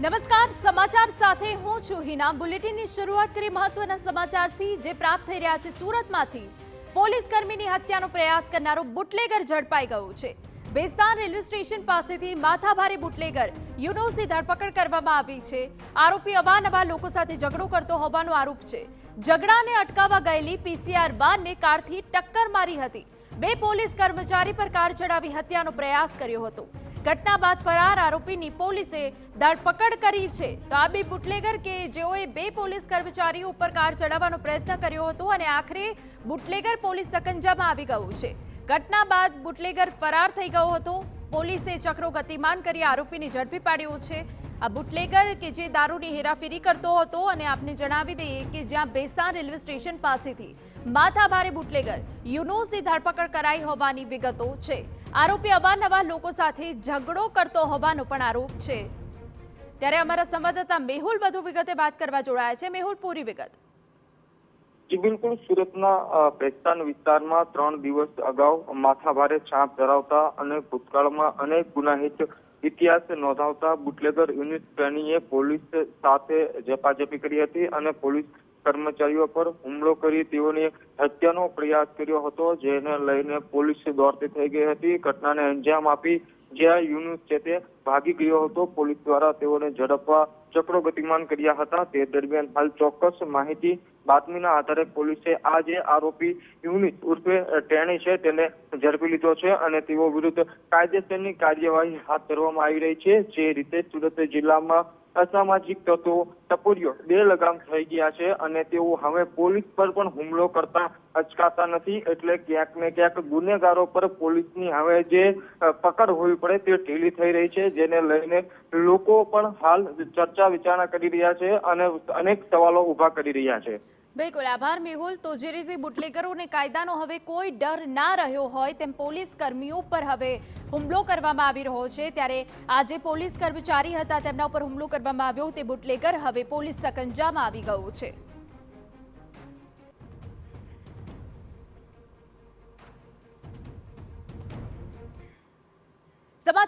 નમસ્કાર, સમાચાર સાથે હું છું હિના। બુલેટિનની શરૂઆત કરી મહત્વના સમાચારથી જે પ્રાપ્ત થઈ રહ્યા છે। સુરતમાંથી પોલીસ કર્મીની હત્યાનો પ્રયાસ કરનારો બુટલેગર ઝડપાઈ ગયો છે। બેસ્તાન રેલવે સ્ટેશન પાસેથી માથાભારે બુટલેગર યુનુસની ધરપકડ કરવામાં આવી છે। આરોપી અવારનવાર લોકો સાથે ઝઘડો કરતો હોવાનો આરોપ છે। ઝઘડાને અટકાવવા ગયેલી પીસીઆર વાનને કારથી ટક્કર મારી હતી। બે પોલીસ કર્મચારી પર કાર ચડાવી હત્યાનો પ્રયાસ કર્યો હતો। ઘટના બાદ ફરાર આરોપીની પોલીસે ધરપકડ કરી છે। તો આ બે બુટલેગર કે જેઓએ બે પોલીસ કર્મચારીઓ ઉપર કાર ચડાવવાનો પ્રયત્ન કર્યો હતો અને આખરે બુટલેગર પોલીસ સકંજામાં આવી ગયું છે। ઘટના બાદ બુટલેગર ફરાર થઈ ગયો હતો। પોલીસે ચક્રો ગતિમાન કરી આરોપીને ઝડપી પાડ્યો છે। આ બુટલેગર કે જે દારૂની હેરાફેરી કરતો હતો અને આપને જણાવી દઈએ કે જ્યાં બેસ્તાન રેલવે સ્ટેશન પાસેથી માથાભારે બુટલેગર યુનુસની ધરપકડ કરાઈ હોવાની વિગતો છે। આરોપી અવારનવાર લોકો સાથે ઝઘડો કરતો હોવાનો પણ આરોપ છે। ત્યારે અમારા સંવાદદાતા મેહુલ વધુ વિગતે વાત કરવા જોડાયા છે। મેહુલ, પૂરી વિગત। જી બિલકુલ, સુરતના બેસ્તાન વિસ્તારમાં 3 દિવસ અગાઉ માથાભારે છાપ ધરાવતા અને ભૂતકાળમાં અનેક ગુનાહિત ઇતિહાસ નોંધાવતા બુટલેગર યુનુસ પ્રેમીએ પોલીસ સાથે ઝપાઝપી કરી હતી અને પોલીસ કર્મચારીઓ પર હુમલો કરી તેઓની હત્યાનો પ્રયાસ કર્યો હતો, જેને લઈને પોલીસ દોડતી થઈ ગઈ હતી। ઘટનાને અંજામ આપી જ્યાં યુનુસ છે તે ભાગી ગયો હતો। પોલીસ દ્વારા તેઓને ઝડપવા ચક્રો ગતિમાન કર્યા હતા। તે દરમિયાન હાલ ચોક્કસ માહિતી બાતમીના આધારે પોલીસે આ જે આરોપી યુનુસ ઉર્ફે ટેણી છે તેને ઝડપી લીધો છે અને તેઓ વિરુદ્ધ કાયદેસરની કાર્યવાહી હાથ ધરવામાં આવી રહી છે। જે રીતે સુરત જિલ્લામાં અસામાજિક તત્વો ટપોરીઓ બે લગામ થઈ ગયા છે અને તેઓ હવે પોલીસ પર પણ હુમલો કરતા અચકાતા નથી। એટલે ક્યાંક ને ક્યાંક ગુનેગારો પર પોલીસની હવે જે પકડ હોવી પડે તે ઢીલી થઈ રહી છે, જેને લઈને લોકો પણ હાલ ચર્ચા વિચારણા કરી રહ્યા છે અને અનેક સવાલો ઉભા કરી રહ્યા છે। બિલકુલ, આભાર મેહુલ। તો જે રીતે બુટલેગરોને કાયદાનો હવે કોઈ ડર ના રહ્યો હોય તેમ પોલીસ કર્મીઓ પર હવે હુમલો કરવામાં આવી રહ્યો છે। ત્યારે આ જે પોલીસ કર્મચારી હતા તેમના ઉપર હુમલો કરવામાં આવ્યો તે બુટલેગર હવે પોલીસ સકંજામાં આવી ગયો છે।